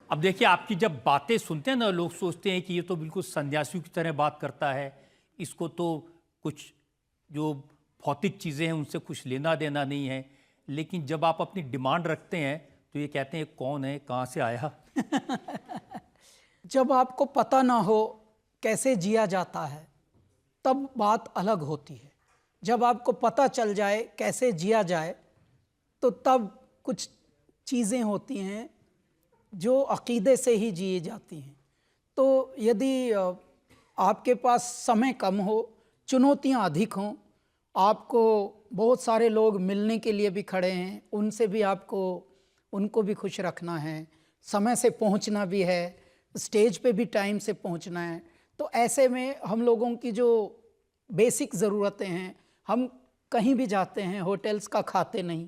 अब देखिए, आपकी जब बातें सुनते हैं ना, लोग सोचते हैं कि ये तो बिल्कुल सन्यासियों की तरह बात करता है, इसको तो कुछ जो भौतिक चीज़ें हैं उनसे कुछ लेना देना नहीं है। लेकिन जब आप अपनी डिमांड रखते हैं तो ये कहते हैं कौन है, कहाँ से आया। जब आपको पता ना हो कैसे जिया जाता है तब बात अलग होती है। जब आपको पता चल जाए कैसे जिया जाए तो तब कुछ चीज़ें होती हैं जो अक़ीदे से ही जी जाती हैं। तो यदि आपके पास समय कम हो, चुनौतियां अधिक हों, आपको बहुत सारे लोग मिलने के लिए भी खड़े हैं, उनसे भी आपको उनको भी खुश रखना है, समय से पहुंचना भी है, स्टेज पे भी टाइम से पहुंचना है, तो ऐसे में हम लोगों की जो बेसिक ज़रूरतें हैं, हम कहीं भी जाते हैं होटल्स का खाते नहीं,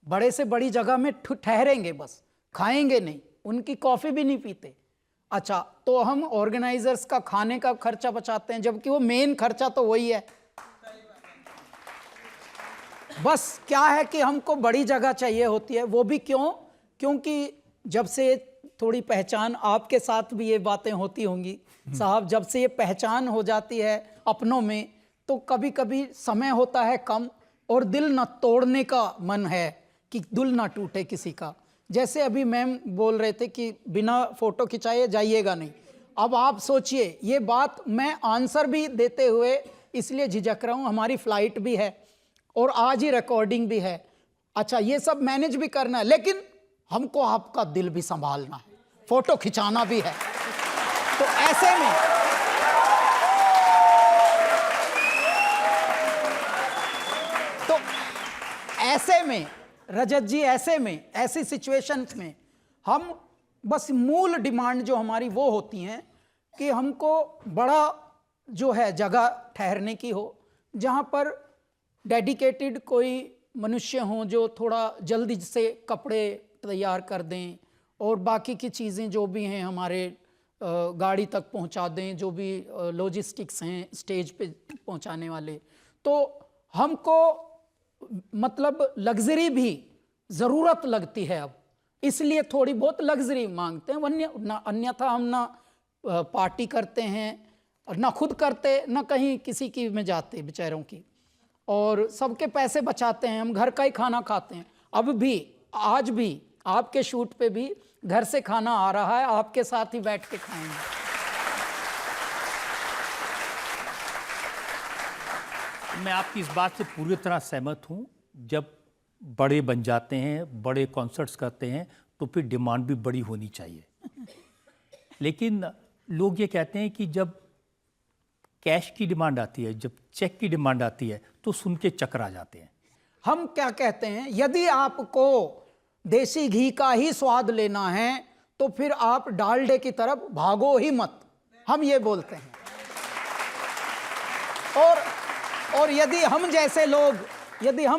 बड़े से बड़ी जगह में ठहरेंगे बस, खाएंगे नहीं, उनकी कॉफ़ी भी नहीं पीते। अच्छा, तो हम ऑर्गेनाइजर्स का खाने का खर्चा बचाते हैं, जबकि वो मेन खर्चा तो वही है। बस क्या है कि हमको बड़ी जगह चाहिए होती है, वो भी क्यों? क्योंकि जब से थोड़ी पहचान, आपके साथ भी ये बातें होती होंगी साहब, जब से ये पहचान हो जाती है अपनों में, तो कभी कभी समय होता है कम और दिल ना तोड़ने का मन है कि दिल ना टूटे किसी का। जैसे अभी मैम बोल रहे थे कि बिना फ़ोटो खिंचाए जाइएगा नहीं। अब आप सोचिए, ये बात मैं आंसर भी देते हुए इसलिए झिझक रहा हूँ, हमारी फ़्लाइट भी है और आज ही रिकॉर्डिंग भी है। अच्छा, ये सब मैनेज भी करना है, लेकिन हमको आपका दिल भी संभालना है, फ़ोटो खिंचाना भी है। तो ऐसे में रजत जी, ऐसी सिचुएशंस में हम बस मूल डिमांड जो हमारी वो होती हैं कि हमको बड़ा जो है जगह ठहरने की हो, जहाँ पर डेडिकेटेड कोई मनुष्य हों जो थोड़ा जल्दी से कपड़े तैयार कर दें और बाकी की चीज़ें जो भी हैं हमारे गाड़ी तक पहुंचा दें, जो भी लॉजिस्टिक्स हैं स्टेज पे पहुंचाने वाले। तो हमको मतलब लग्जरी भी ज़रूरत लगती है अब, इसलिए थोड़ी बहुत लग्जरी मांगते हैं, अन्यथा हम ना पार्टी करते हैं और ना खुद करते, ना कहीं किसी की में जाते बेचारों की, और सबके पैसे बचाते हैं, हम घर का ही खाना खाते हैं। अब भी, आज भी आपके शूट पे भी घर से खाना आ रहा है, आपके साथ ही बैठ के खाएंगे। मैं आपकी इस बात से पूरी तरह सहमत हूँ। जब बड़े बन जाते हैं, बड़े कॉन्सर्ट्स करते हैं, तो फिर डिमांड भी बड़ी होनी चाहिए। लेकिन लोग ये कहते हैं कि जब कैश की डिमांड आती है, जब चेक की डिमांड आती है, तो सुन के चक्कर आ जाते हैं। हम क्या कहते हैं, यदि आपको देसी घी का ही स्वाद लेना है तो फिर आप डालडे की तरफ भागो ही मत, हम ये बोलते हैं। और यदि हम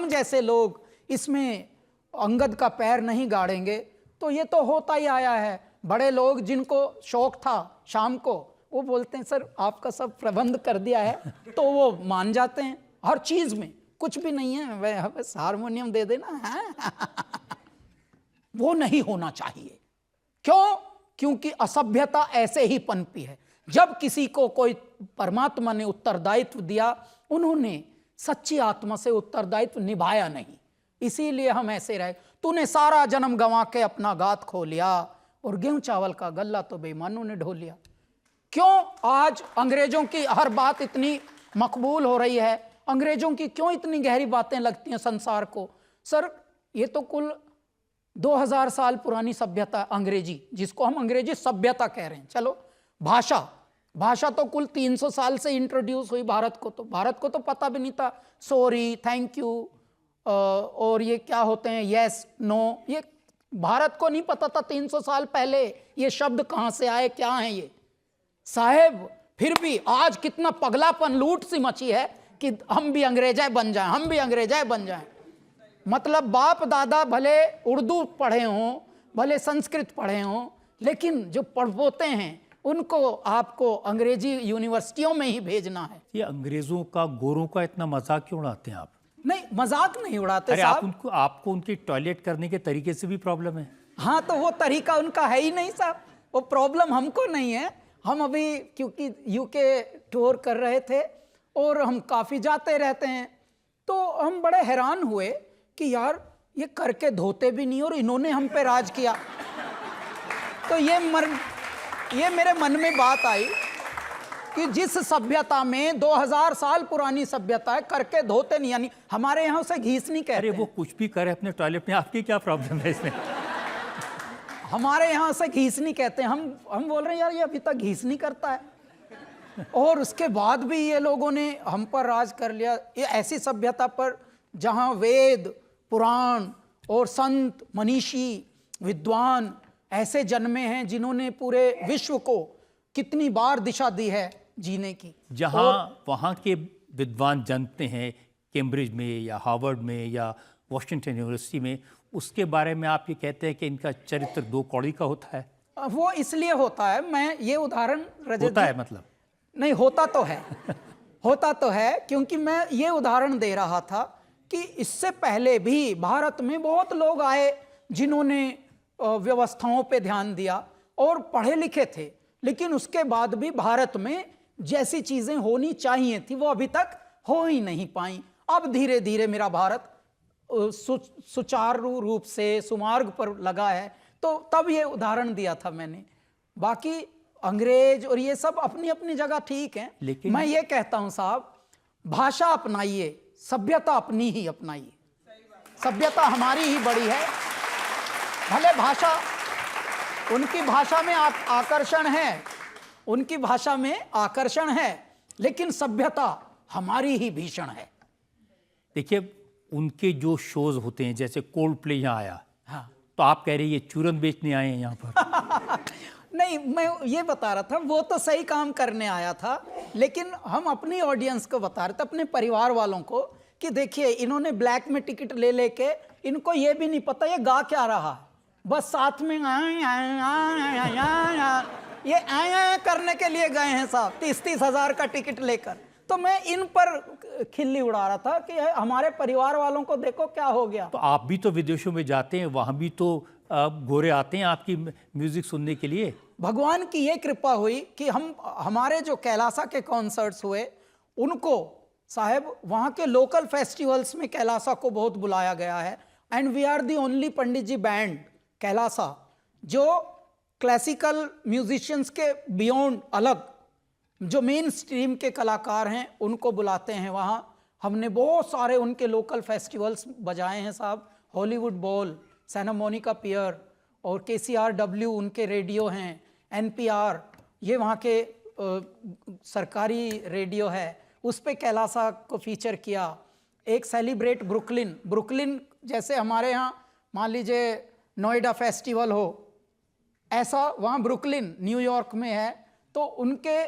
जैसे लोग इसमें अंगद का पैर नहीं गाड़ेंगे तो ये तो होता ही आया है। बड़े लोग जिनको शौक था शाम को, वो बोलते हैं सर आपका सब प्रबंध कर दिया है, तो वो मान जाते हैं हर चीज में, कुछ भी नहीं है वह बस हारमोनियम दे देना है। वो नहीं होना चाहिए। क्यों? क्योंकि असभ्यता ऐसे ही पनपी है। जब किसी को कोई परमात्मा ने उत्तरदायित्व दिया, उन्होंने सच्ची आत्मा से उत्तरदायित्व निभाया नहीं, इसीलिए हम ऐसे रहे। तूने सारा जन्म गंवा के अपना गात खो लिया और गेहूं चावल का गल्ला तो बेईमानों ने ढो लिया। क्यों आज अंग्रेजों की हर बात इतनी मकबूल हो रही है? अंग्रेजों की क्यों इतनी गहरी बातें लगती हैं संसार को? सर ये तो कुल 2000 साल पुरानी सभ्यता अंग्रेजी, जिसको हम अंग्रेजी सभ्यता कह रहे हैं। चलो, भाषा तो कुल 300 साल से इंट्रोड्यूस हुई भारत को तो पता भी नहीं था सॉरी, थैंक यू और ये क्या होते हैं, यस, नो, ये भारत को नहीं पता था 300 साल पहले ये शब्द कहाँ से आए, क्या हैं ये साहेब। फिर भी आज कितना पगलापन, लूट सी मची है कि हम भी अंग्रेजाए बन जाएं। मतलब बाप दादा भले उर्दू पढ़े हों, भले संस्कृत पढ़े हों, लेकिन जो पढ़पोते हैं उनको आपको अंग्रेजी यूनिवर्सिटियों में ही भेजना है। ये अंग्रेजों का, गोरों का इतना मजाक क्यों उड़ाते हैं आप? नहीं, मजाक नहीं उड़ाते अरे साहब। आपको उनकी टॉयलेट करने के तरीके से भी प्रॉब्लम है। हाँ, तो वो तरीका उनका है ही नहीं साहब, वो प्रॉब्लम हमको नहीं है। हम अभी क्योंकि यूके टूर कर रहे थे और हम काफ़ी जाते रहते हैं, तो हम बड़े हैरान हुए कि यार ये करके धोते भी नहीं और इन्होंने हम पे राज किया। तो ये मेरे मन में बात आई कि जिस सभ्यता में 2000 साल पुरानी सभ्यता है, करके धोते नहीं, यानी हमारे यहाँ से घीस नहीं कहते। अरे वो कुछ भी करे अपने टॉयलेट में, आपकी क्या प्रॉब्लम है इसमें? हमारे यहाँ से घीस नहीं कहते। हम बोल रहे हैं यार ये अभी तक घीस नहीं करता है और उसके बाद भी ये लोगों ने हम पर राज कर लिया। ये ऐसी सभ्यता पर जहाँ वेद पुराण और संत मनीषी विद्वान ऐसे जन्मे हैं जिन्होंने पूरे विश्व को कितनी बार दिशा दी है जीने की। जहाँ वहाँ के विद्वान जनते हैं कैम्ब्रिज में या हार्वर्ड में या वॉशिंगटन यूनिवर्सिटी में, उसके बारे में आप ये कहते हैं कि इनका चरित्र दो कौड़ी का होता है? वो इसलिए होता है, मैं ये उदाहरण रजत होता जी- है मतलब नहीं होता तो है होता तो है, क्योंकि मैं ये उदाहरण दे रहा था कि इससे पहले भी भारत में बहुत लोग आए जिन्होंने व्यवस्थाओं पे ध्यान दिया और पढ़े लिखे थे, लेकिन उसके बाद भी भारत में जैसी चीजें होनी चाहिए थी वो अभी तक हो ही नहीं पाई। अब धीरे धीरे मेरा भारत सुचारू रूप से सुमार्ग पर लगा है, तो तब ये उदाहरण दिया था मैंने। बाकी अंग्रेज और ये सब अपनी अपनी जगह ठीक है, लेकिन मैं ये कहता हूं साहब, भाषा अपनाइए, सभ्यता अपनी ही अपनाइए। सभ्यता हमारी ही बड़ी है, भले भाषा उनकी भाषा में आकर्षण है, उनकी भाषा में आकर्षण है, लेकिन सभ्यता हमारी ही भीषण है। देखिए उनके जो शोज होते हैं, जैसे कोल्ड प्ले यहाँ आया, हाँ तो आप कह रहे हैं ये चूरन बेचने आए हैं यहाँ पर? नहीं, मैं ये बता रहा था वो तो सही काम करने आया था, लेकिन हम अपनी ऑडियंस को बता रहे थे, अपने परिवार वालों को, कि देखिए इन्होंने ब्लैक में टिकट ले लेके, इनको ये भी नहीं पता ये गा क्या रहा है, बस साथ में ये आया करने के लिए गए हैं साहब 30-30 हजार का टिकट लेकर। तो मैं इन पर खिल्ली उड़ा रहा था कि हमारे परिवार वालों को देखो क्या हो गया। तो आप भी तो विदेशों में जाते हैं, वहाँ भी तो गोरे आते हैं आपकी म्यूजिक सुनने के लिए। भगवान की ये कृपा हुई कि हमारे जो कैलासा के कॉन्सर्ट्स हुए, उनको साहब वहाँ के लोकल फेस्टिवल्स में कैलासा को बहुत बुलाया गया है। And we are the only Pandit ji band Kailasa जो क्लासिकल म्यूजिशियंस के बियॉन्ड अलग जो मेन स्ट्रीम के कलाकार हैं उनको बुलाते हैं वहाँ। हमने बहुत सारे उनके लोकल फेस्टिवल्स बजाए हैं साहब, हॉलीवुड बॉल, सैना मोनिका पियर और KCRW उनके रेडियो हैं, NPR ये वहाँ के सरकारी रेडियो है, उस पे कैलासा को फीचर किया। एक सेलिब्रेट ब्रुकलिन जैसे हमारे यहाँ मान लीजिए नोएडा फेस्टिवल हो, ऐसा वहाँ ब्रुकलिन न्यूयॉर्क में है, तो उनके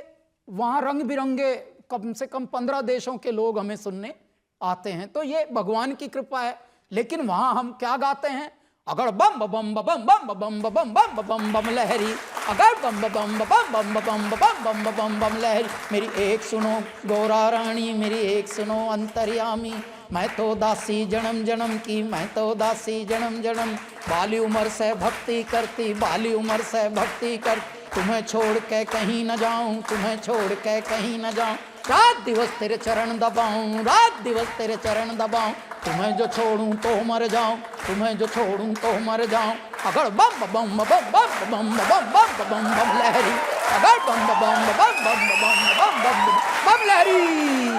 वहाँ रंग बिरंगे कम से कम 15 देशों के लोग हमें सुनने आते हैं। तो ये भगवान की कृपा है। लेकिन वहाँ हम क्या गाते हैं, अगर बम बम बम बम बम बम बम बम बम लहरी, अगर बम बम बम बम बम बम बम बम लहरी, मेरी एक सुनो गौरा रानी, मेरी एक सुनो अंतर्यामी, मैं तो दासी जन्म जन्म की, मैं तो दासी जन्म जन्म, बाली उम्र से भक्ति करती, बाली उम्र से भक्ति कर, तुम्हें छोड़ के कहीं न जाऊं, तुम्हें छोड़ के कहीं न जाऊं, रात दिवस तेरे चरण दबाऊं, रात दिवस तेरे चरण दबाऊं, तुम्हें जो छोड़ूं तो मर जाऊं, तुम्हें जो छोड़ूं तो मर जाऊं, अगर बम बम बम बम बम बम बम बम बम लहरी, अगर बम बम बम बम बम बम बम लहरी।